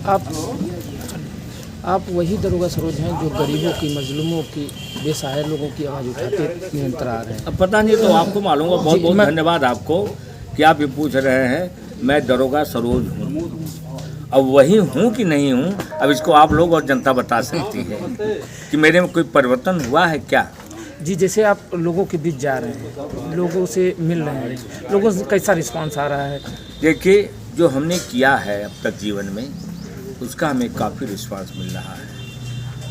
आप वही दरोगा सरोज हैं जो गरीबों की, मजलूमों की, बेसहारा लोगों की आवाज़ उठाते निरंतर आ रहे हैं। अब पता नहीं तो आपको मालूम होगा। बहुत बहुत धन्यवाद आपको कि आप ये पूछ रहे हैं। मैं दरोगा सरोज हूँ, अब वही हूँ कि नहीं हूँ, अब इसको आप लोग और जनता बता सकती है कि मेरे में कोई परिवर्तन हुआ है क्या। जी, जैसे आप लोगों के बीच जा रहे हैं, लोगों से मिल रहे हैं, लोगों से कैसा रिस्पांस आ रहा है? देखिए, जो हमने किया है अब तक जीवन में, उसका हमें काफ़ी रिस्पांस मिल रहा है।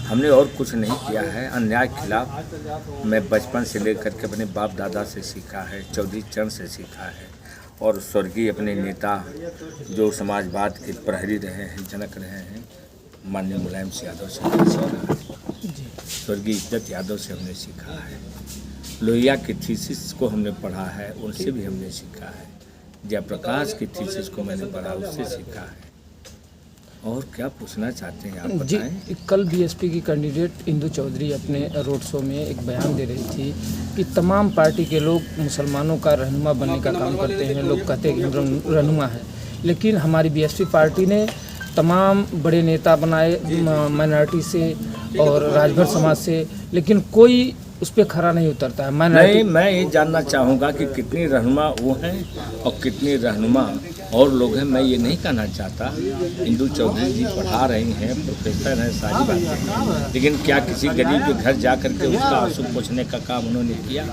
हमने और कुछ नहीं किया है। अन्याय के खिलाफ मैं बचपन से लेकर के अपने बाप दादा से सीखा है, चौधरी चरण से सीखा है, और स्वर्गीय अपने नेता जो समाजवाद के प्रहरी रहे हैं, जनक रहे हैं, माननीय मुलायम सिंह यादव से हमने सीखा है, स्वर्गीय इज्जत यादव से हमने सीखा है, लोहिया की थीसिस को हमने पढ़ा है, उनसे भी हमने सीखा है, जयप्रकाश की थीसिस को मैंने पढ़ा, उससे सीखा है। और क्या पूछना चाहते हैं आप बताएं? जी, कल बीएसपी की कैंडिडेट इंदु चौधरी अपने रोड शो में एक बयान दे रही थी कि तमाम पार्टी के लोग मुसलमानों का रहनुमा बनने का काम करते हैं। लोग कहते हैं कि हम रहनुमा है, लेकिन हमारी बीएसपी पार्टी ने तमाम बड़े नेता बनाए माइनॉरिटी से और राजभर समाज से, लेकिन कोई उस पर खरा नहीं उतरता है। नहीं, मैं ये जानना चाहूँगा कि कितनी रहनुमा वो हैं और कितनी रहनुमा और लोग हैं। मैं ये नहीं कहना चाहता। इंदु चौधरी जी पढ़ा रही हैं, प्रोफेसर हैं, सारी बातें हैं, लेकिन क्या किसी गरीब के घर जा कर के उसका आंसू पोंछने का काम उन्होंने किया?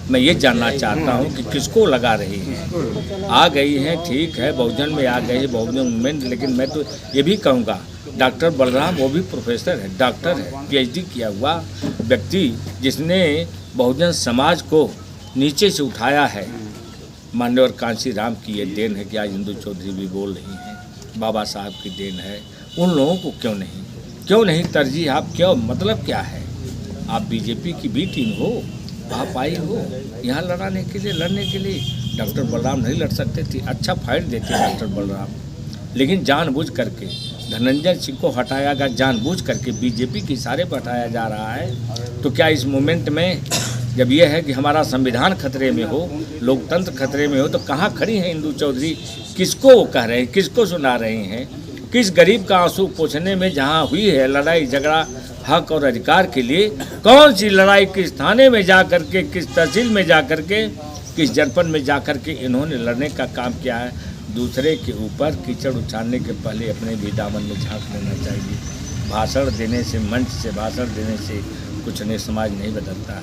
मैं ये जानना चाहता हूँ कि किसको लगा रही हैं। आ गई हैं, ठीक है, बहुजन में आ गई, बहुजन मूवमेंट, लेकिन मैं तो ये भी कहूँगा डॉक्टर बलराम, वो भी प्रोफेसर है, डॉक्टर है, पीएचडी किया हुआ व्यक्ति, जिसने बहुजन समाज को नीचे से उठाया है। मान्यवर कांसी राम की ये देन है कि आज इंदु चौधरी भी बोल रही हैं, बाबा साहब की देन है। उन लोगों को क्यों नहीं तरजीह? आप क्यों, मतलब क्या है? आप बीजेपी की बी टीम हो, आप आई हो यहाँ लड़ने के लिए। डॉक्टर बलराम नहीं लड़ सकते थे, अच्छा फाइट देते डॉक्टर बलराम, लेकिन जानबूझ करके धनंजय सिंह को हटाया गया, जानबूझ करके बीजेपी के इशारे पर हटाया जा रहा है। तो क्या इस मोमेंट में जब यह है कि हमारा संविधान खतरे में हो, लोकतंत्र खतरे में हो, तो कहाँ खड़ी हैं इंदु चौधरी? किसको वो कह रहे हैं, किसको सुना रही हैं? किस गरीब का आंसू पोंछने में जहाँ हुई है लड़ाई झगड़ा हक और अधिकार के लिए, कौन सी लड़ाई किस थाने में जा कर के, किस तहसील में जा कर के, किस जनपद में जा कर के इन्होंने लड़ने का काम किया है? दूसरे के ऊपर कीचड़ उछालने के पहले अपने भी दामन में झांक लेना चाहिए। भाषण देने से, मंच से भाषण देने से कुछ नहीं, समाज नहीं बदलता है।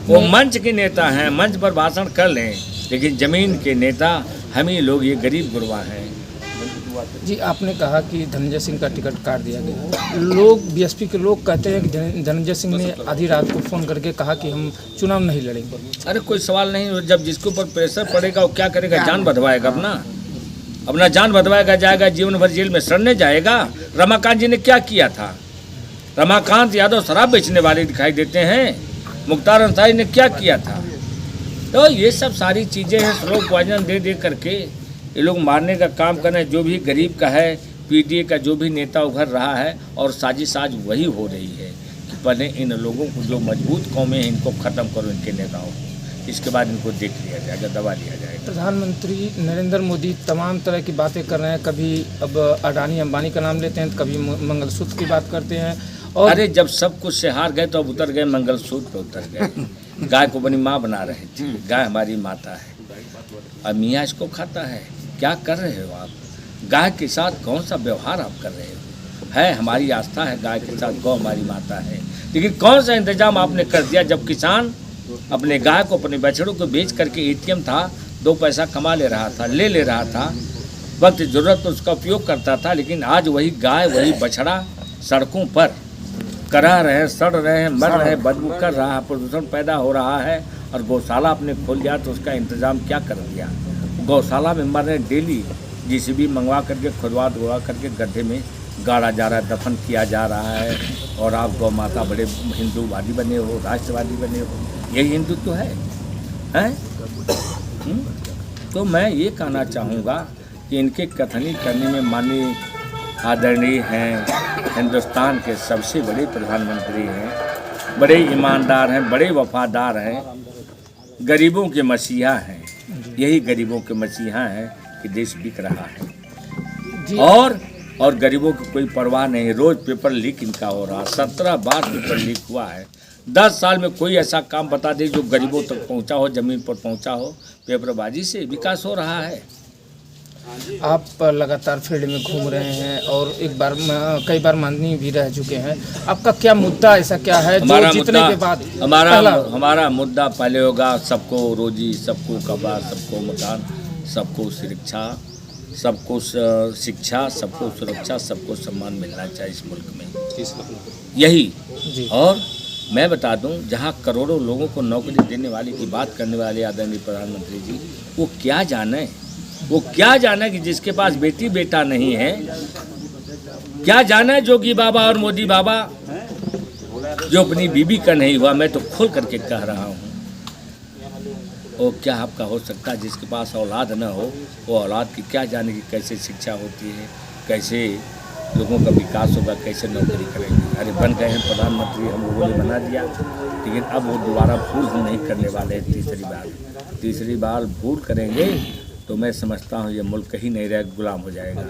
वो मंच के नेता हैं, मंच पर भाषण कर लें, लेकिन ज़मीन के नेता हम ही लोग, ये गरीब गुरबा हैं। जी, आपने कहा कि धनंजय सिंह का टिकट काट दिया गया। लोग, बीएसपी के लोग कहते हैं कि धनंजय सिंह ने आधी रात को फ़ोन करके कहा कि हम चुनाव नहीं लड़ेंगे। अरे कोई सवाल नहीं, जब जिसके ऊपर प्रेशर पड़ेगा वो क्या करेगा? जान बधवाएगा, अपना जान बधवाएगा, जाएगा जीवन भर जेल में सड़ने जाएगा। रमाकांत जी ने क्या किया था? रमाकांत यादव शराब बेचने वाले दिखाई देते हैं। मुख्तार अंसारी ने क्या किया था? तो ये सब सारी चीज़ें हैं, स्लो पॉइजन दे करके ये लोग मारने का काम कर रहे हैं। जो भी गरीब का है, पीडीए का जो भी नेता उभर रहा है, और साजिश आज वही हो रही है कि पहले इन लोगों को, जो मजबूत कौमें हैं, इनको ख़त्म करो, इनके नेताओं को, इसके बाद इनको देख लिया जाएगा, दबा लिया जाएगा। प्रधानमंत्री नरेंद्र मोदी तमाम तरह की बातें कर रहे हैं। कभी अब अडानी अंबानी का नाम लेते हैं, तो कभी मंगलसूत्र की बात करते हैं। और अरे जब सब कुछ से हार गए तो अब उतर गए, मंगलसूत्र पे उतर गए। गाय को अपनी माँ बना रहे थे, गाय हमारी माता है, और मियाँ इसको खाता है। क्या कर रहे हो आप? गाय के साथ कौन सा व्यवहार आप कर रहे हो? है हमारी आस्था है गाय के साथ, गौ हमारी माता है, लेकिन कौन सा इंतजाम आपने कर दिया? जब किसान अपने गाय को, अपने बछड़ों को बेच करके एटीएम था, 2 पैसा कमा ले रहा था, ले रहा था, वक्त ज़रूरत तो उसका उपयोग करता था, लेकिन आज वही गाय, वही बछड़ा सड़कों पर करा रहे, सड़ रहे हैं, मर रहे, बदबू कर रहा है, प्रदूषण पैदा हो रहा है। और गौशाला आपने खोल दिया तो उसका इंतज़ाम क्या कर दिया? गौशाला में मर रहे डेली, जेसीबी मंगवा करके खुदवा करके गड्ढे में गाड़ा जा रहा है, दफन किया जा रहा है। और आप गौ माता बड़े हिंदूवादी बने हो, राष्ट्रवादी बने हो, यही हिंदुत्व है? तो मैं ये कहना चाहूँगा कि इनके कथनी करने में माननीय आदरणीय हैं, हिंदुस्तान के सबसे बड़े प्रधानमंत्री हैं, बड़े ईमानदार हैं, बड़े वफादार हैं, गरीबों के मसीहा हैं। यही गरीबों के मसीहा हैं कि देश बिक रहा है। और और गरीबों की कोई परवाह नहीं। रोज़ पेपर लीक इनका हो रहा, 17 बार पेपर लीक हुआ है। 10 साल में कोई ऐसा काम बता दे जो गरीबों तक पहुंचा हो, ज़मीन पर पहुंचा हो। पेपरबाजी से विकास हो रहा है। आप लगातार फील्ड में घूम रहे हैं और कई बार मंत्री भी रह चुके हैं। आपका क्या मुद्दा ऐसा क्या है जो जीतने के बाद हमारा मुद्दा पहले होगा सबको रोजी, सबको कपड़ा, सबको मकान, सबको शिक्षा, सबको सुरक्षा, सबको सम्मान मिलना चाहिए इस मुल्क में। यही। और मैं बता दूं, जहां करोड़ों लोगों को नौकरी देने वाले की बात करने वाले आदरणीय प्रधानमंत्री जी, वो क्या जाने कि जिसके पास बेटी बेटा नहीं है, क्या जाने जोगी बाबा और मोदी बाबा जो अपनी बीबी का नहीं हुआ। मैं तो खोल करके कह रहा हूँ, वो क्या आपका हो सकता है जिसके पास औलाद न हो, वो औलाद की क्या जाने की कैसे शिक्षा होती है, कैसे लोगों का विकास होगा, कैसे नौकरी करेंगे। अरे बन गए हैं प्रधानमंत्री, हम लोगों ने बना दिया, लेकिन अब वो दोबारा भूल हम नहीं करने वाले हैं। तीसरी बार भूल करेंगे तो मैं समझता हूँ ये मुल्क ही नहीं रह गुलाम हो जाएगा।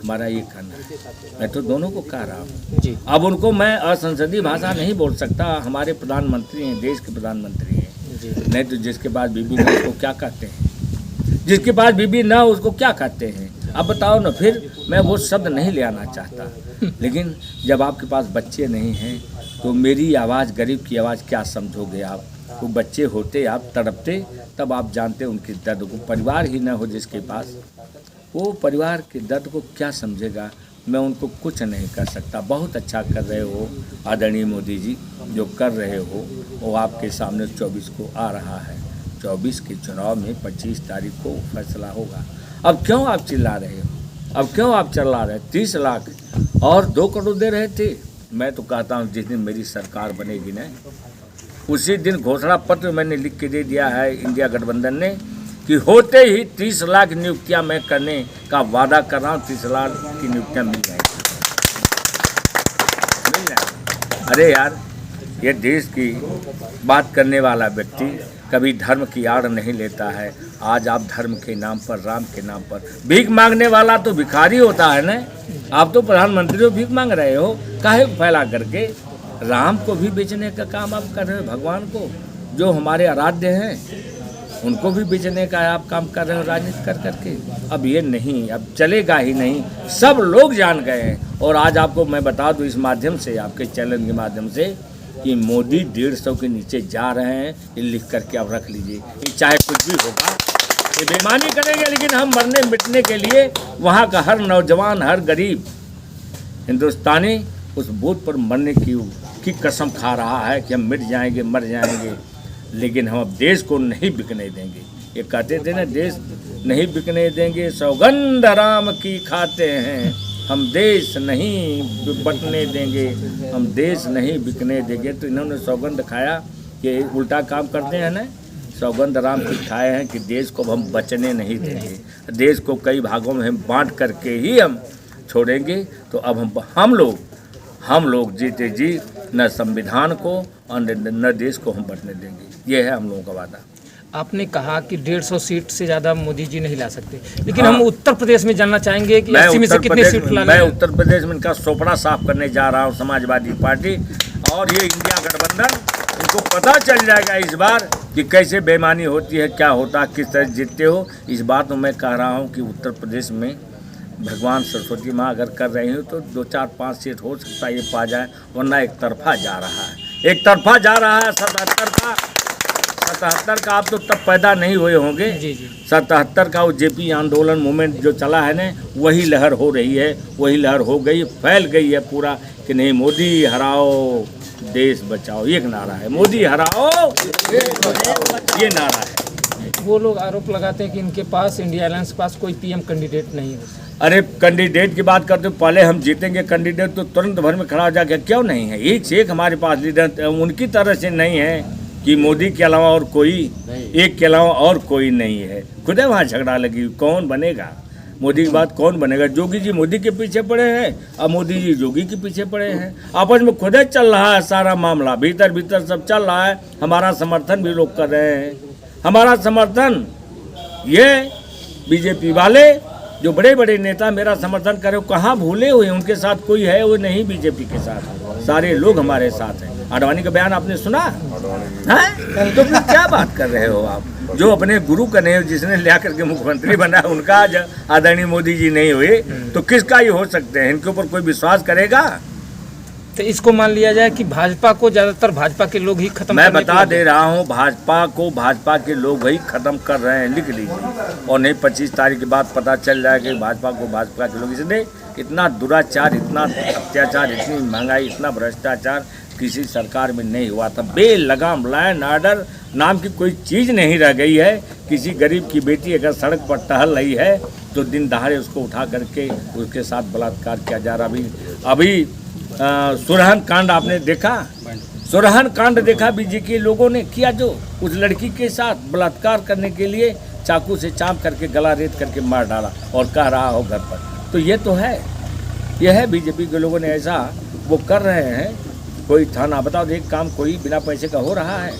हमारा ये कहना है। मैं तो दोनों को कह रहा हूँ। अब उनको मैं असंसदीय भाषा नहीं बोल सकता। हमारे प्रधानमंत्री हैं, देश के प्रधानमंत्री हैं। नहीं तो जिसके पास बीबी ना उसको क्या कहते हैं, जिसके पास बीबी ना उसको क्या कहते हैं। अब बताओ ना, फिर मैं वो शब्द नहीं ले आना चाहता, लेकिन जब आपके पास बच्चे नहीं हैं तो मेरी आवाज़, गरीब की आवाज़ क्या समझोगे आप। वो बच्चे होते, आप तड़पते, तब आप जानते उनके दर्द को। परिवार ही ना हो जिसके पास, वो परिवार के दर्द को क्या समझेगा। मैं उनको कुछ नहीं कर सकता। बहुत अच्छा कर रहे हो आदरणीय मोदी जी, जो कर रहे हो वो आपके सामने 24 को आ रहा है। 24 के चुनाव में 25 तारीख को फैसला होगा। अब क्यों आप चिल्ला रहे हो, अब क्यों आप चिल्ला रहे? 30 लाख और 2 करोड़ दे रहे थे। मैं तो कहता हूँ जिस दिन मेरी सरकार बनेगी ना, उसी दिन घोषणा पत्र मैंने लिख के दे दिया है इंडिया गठबंधन ने कि होते ही 30 लाख नियुक्तियां मैं करने का वादा कर रहा हूँ। 30 लाख की नियुक्तियां मिल जाएंगी। अरे यार, ये देश की बात करने वाला व्यक्ति कभी धर्म की आड़ नहीं लेता है। आज आप धर्म के नाम पर, राम के नाम पर भीख मांगने वाला तो भिखारी होता है ना। आप तो प्रधानमंत्री हो, भीख मांग रहे हो काहे फैला करके। राम को भी बेचने का काम आप कर रहे हो, भगवान को जो हमारे आराध्य हैं उनको भी बेचने का आप काम कर रहे हो राजनीति कर करके। अब ये नहीं, अब चलेगा ही नहीं, सब लोग जान गए हैं। और आज आपको मैं बता दूं इस माध्यम से, आपके चैनल के माध्यम से, कि मोदी 150 के नीचे जा रहे हैं। ये लिख करके आप रख लीजिए, चाहे कुछ भी होगा, ये बेईमानी करेंगे, लेकिन हम मरने मिटने के लिए वहाँ का हर नौजवान, हर गरीब हिंदुस्तानी उस बूथ पर मरने की कसम खा रहा है कि हम मिट जाएंगे, मर जाएंगे, लेकिन हम अब देश को नहीं बिकने देंगे। ये कहते थे ना, देश नहीं बिकने देंगे, सौगंध राम की खाते हैं, हम देश नहीं बटने देंगे, हम देश नहीं बिकने देंगे। तो इन्होंने सौगंध खाया कि उल्टा काम करते हैं ना। सौगंध राम की खाए हैं कि देश को हम बचने नहीं देंगे, देश को कई भागों में हम बांट करके ही हम छोड़ेंगे। तो अब हम लोग जीते जी न संविधान को और न देश को हम बचने देंगे। ये है हम लोगों का वादा। आपने कहा कि 150 सीट से ज़्यादा मोदी जी नहीं ला सकते, लेकिन हम उत्तर प्रदेश में जानना चाहेंगे कि 80 में से कितने सीट लाने। मैं उत्तर प्रदेश में इनका सोपड़ा साफ करने जा रहा हूँ, समाजवादी पार्टी और ये इंडिया गठबंधन। इनको पता चल जाएगा इस बार कि कैसे बेईमानी होती है, क्या होता है, किस तरह जीतते हो। इस बात में मैं कह रहा हूँ कि उत्तर प्रदेश में भगवान सरस्वती माँ अगर कर रही हो तो 2, 4, 5 सीट हो सकता है ये पा जाए, वरना एक तरफा जा रहा है, एक तरफा जा रहा है। 77 का आप तो तब पैदा नहीं हुए होंगे। 77 का वो जेपी आंदोलन मूवमेंट जो चला है ना, वही लहर हो रही है, वही लहर हो गई, फैल गई है पूरा कि नहीं मोदी हराओ देश बचाओ, ये एक नारा है। मोदी हराओ देश बचाओ, ये नारा है। वो लोग आरोप लगाते हैं कि इनके पास, इंडिया अलायंस के पास कोई पीएम कैंडिडेट नहीं है। अरे कैंडिडेट की बात करते हो, पहले हम जीतेंगे कैंडिडेट तो तुरंत भर में खड़ा हो जाके क्यों नहीं है। एक से एक हमारे पास लीडर उनकी तरह से नहीं है कि मोदी के अलावा और कोई, एक के अलावा और कोई नहीं है। खुद है वहाँ झगड़ा लगी, कौन बनेगा मोदी की बात, कौन बनेगा। जोगी जी मोदी के पीछे पड़े हैं, अब मोदी जी जोगी के पीछे पड़े हैं। आपस में खुद चल रहा है सारा मामला, भीतर भीतर सब चल रहा है। हमारा समर्थन भी लोग कर रहे हैं, हमारा समर्थन ये बीजेपी वाले जो बड़े बड़े नेता मेरा समर्थन करे, कहाँ भूले हुए, उनके साथ कोई है वो नहीं बीजेपी के साथ, सारे लोग हमारे साथ हैं। आडवाणी का बयान आपने सुना है? तो फिर क्या बात कर रहे हो आप? जो अपने गुरु का नहीं, जिसने लिया करके मुख्यमंत्री बना, उनका आज आदरणीय मोदी जी नहीं हुए तो किसका ही हो सकते हैं? इनके ऊपर कोई विश्वास करेगा? तो इसको मान लिया जाए कि भाजपा को ज्यादातर भाजपा के लोग ही खत्म मैं बता दे रहा हूँ, भाजपा को भाजपा के लोग ही खत्म कर रहे हैं, लिख लीजिए। और नहीं 25 तारीख के बाद पता चल जाएगा कि भाजपा को भाजपा के लोग, इसलिए इतना दुराचार, इतना अत्याचार, इतनी महंगाई, इतना भ्रष्टाचार किसी सरकार में नहीं हुआ था। बेलगाम लॉ एंड ऑर्डर नाम की कोई चीज़ नहीं रह गई है। किसी गरीब की बेटी अगर सड़क पर टहल रही है तो दिन दहाड़े उसको उठा करके उसके साथ बलात्कार किया जा रहा। अभी सुरहन कांड आपने देखा, सुरहन कांड देखा बीजेपी के लोगों ने किया, जो उस लड़की के साथ बलात्कार करने के लिए चाकू से चाप करके गला रेत करके मार डाला और कह रहा हो घर पर। तो ये तो है, यह है बीजेपी के लोगों ने ऐसा वो कर रहे हैं। कोई थाना बताओ, एक काम कोई बिना पैसे का हो रहा है?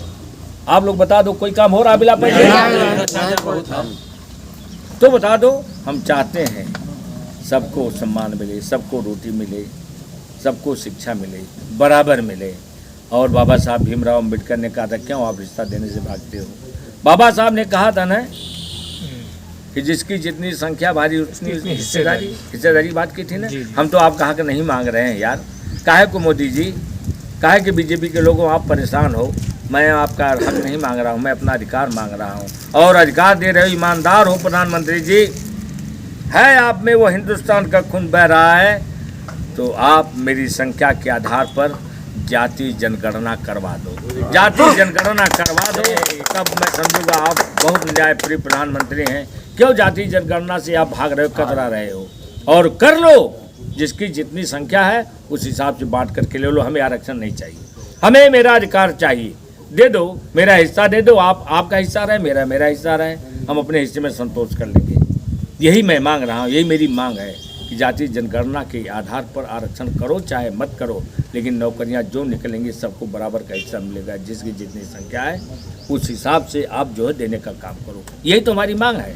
आप लोग बता दो, कोई काम हो रहा बिना पैसे का? तो बता दो। हम चाहते हैं सबको सम्मान मिले, सबको रोटी मिले, सबको शिक्षा मिले, बराबर मिले। और बाबा साहब भीमराव अम्बेडकर ने कहा था, क्यों आप रिश्ता देने से भागते हो? बाबा साहब ने कहा था ना कि जिसकी जितनी संख्या भारी उतनी हिस्सेदारी बात की थी ना। हम तो आप कहा कि नहीं मांग रहे हैं यार। काहे को मोदी जी, काहे कि बीजेपी के लोगों आप परेशान हो? मैं आपका हक नहीं मांग रहा हूँ, मैं अपना अधिकार मांग रहा हूँ। और अधिकार दे रहे हो, ईमानदार हो प्रधानमंत्री जी, है आप में वो हिंदुस्तान का खून बह रहा है, तो आप मेरी संख्या के आधार पर जाति जनगणना करवा दो, जाति जनगणना करवा दो, तब मैं समझूंगा आप बहुत न्यायप्रिय प्रधानमंत्री हैं। क्यों जाति जनगणना से आप भाग रहे हो, कतरा रहे हो? और कर लो, जिसकी जितनी संख्या है उस हिसाब से बांट करके ले लो। हमें आरक्षण नहीं चाहिए, हमें मेरा अधिकार चाहिए। दे दो, मेरा हिस्सा दे दो, आप आपका हिस्सा रहे, मेरा हिस्सा रहे, हम अपने हिस्से में संतोष कर लेंगे। यही मैं मांग रहा हूँ, यही मेरी मांग है कि जाति जनगणना के आधार पर आरक्षण करो चाहे मत करो, लेकिन नौकरियां जो निकलेंगी सबको बराबर का हिस्सा मिलेगा। जिसकी जितनी संख्या है उस हिसाब से आप जो है देने का काम करो। यही तो हमारी मांग है,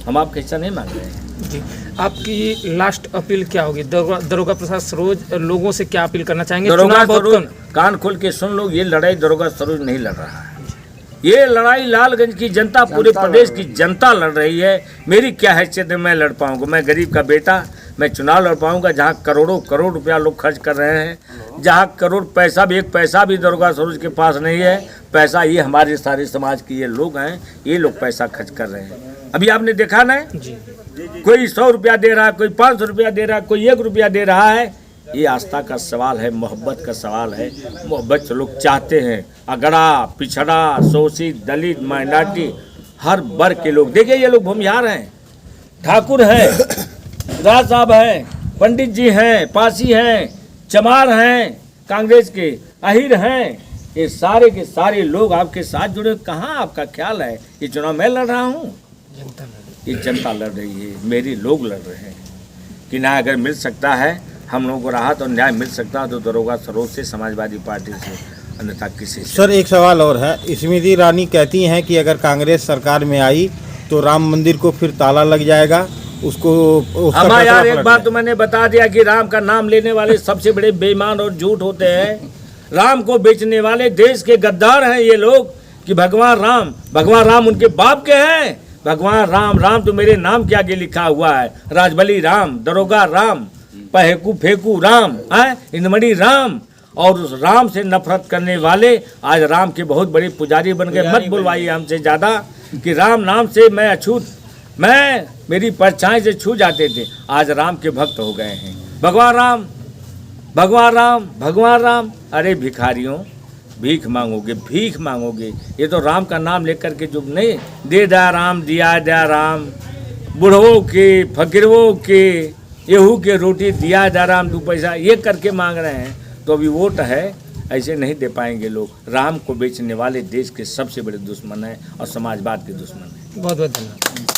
हम आपका हिस्सा नहीं मांग रहे हैं। जी, आपकी लास्ट अपील क्या होगी? दरोगा प्रसाद सरोज लोगों से क्या अपील करना चाहेंगे? दरोगा सरोज कान खोल के सुन लो, ये लड़ाई दरोगा सरोज नहीं लड़ रहा है, ये लड़ाई लालगंज की जनता, पूरे प्रदेश की जनता लड़ रही है। मेरी क्या हैसियत है मैं लड़ पाऊंगा? मैं गरीब का बेटा, मैं चुनाव लड़ पाऊंगा जहाँ करोड़ों करोड़ रुपया लोग खर्च कर रहे हैं, जहाँ करोड़ पैसा भी, एक पैसा भी दरोगा सरोज के पास नहीं है। पैसा ये हमारे सारे समाज के ये लोग हैं, ये लोग पैसा खर्च कर रहे हैं। अभी आपने देखा ना, कोई 100 रुपया दे रहा है, कोई 500 रुपया दे रहा है, कोई 1 रुपया दे रहा है। ये आस्था का सवाल है, मोहब्बत का सवाल है। मोहब्बत से लोग चाहते हैं, अगड़ा पिछड़ा शोषित दलित माइनॉरिटी हर वर्ग के लोग। देखिए ये लोग भूमिहार हैं, ठाकुर हैं, राज साहब हैं, पंडित जी हैं, पासी हैं, चमार हैं, कांग्रेस के अहिर हैं, ये सारे के सारे लोग आपके साथ जुड़े। कहाँ आपका ख्याल है? ये चुनाव मैं लड़ रहा हूँ, ये जनता लड़ रही है, मेरे लोग लड़ रहे हैं कि न्याय अगर मिल सकता है, हम लोगों को राहत और न्याय मिल सकता है तो दरोगा सरोज से, समाजवादी पार्टी से, अन्यथा किसी से। सर एक सवाल और है, स्मृति ईरानी कहती हैं कि अगर कांग्रेस सरकार में आई तो राम मंदिर को फिर ताला लग जाएगा, उसको हमारा यार एक बार तो मैंने बता दिया कि राम का नाम लेने वाले सबसे बड़े बेईमान और झूठ होते हैं। राम को बेचने वाले देश के गद्दार हैं ये लोग कि भगवान राम उनके बाप के हैं। भगवान राम, राम तो मेरे नाम के आगे लिखा हुआ है, राजबली राम, दरोगा राम, पहेकू फेकू राम, इंदमणि राम। और उस राम से नफरत करने वाले आज राम के बहुत बड़े पुजारी बन गए। मत बुलवाइए हमसे ज़्यादा कि राम नाम से मैं अछूत, मैं मेरी परछाई से छू जाते थे, आज राम के भक्त हो गए हैं। भगवान राम, भगवान राम, भगवान राम। अरे भिखारियों, भीख मांगोगे, भीख मांगोगे। ये तो राम का नाम लेकर के जो नहीं दे दा राम, दिया दा राम, बुढ़वों के, फकीरों के, येहू के रोटी दिया दा राम, 2 पैसा, ये करके मांग रहे हैं। तो अभी वोट है, ऐसे नहीं दे पाएंगे लोग। राम को बेचने वाले देश के सबसे बड़े दुश्मन हैं और समाजवाद के दुश्मन हैं। बहुत बहुत धन्यवाद।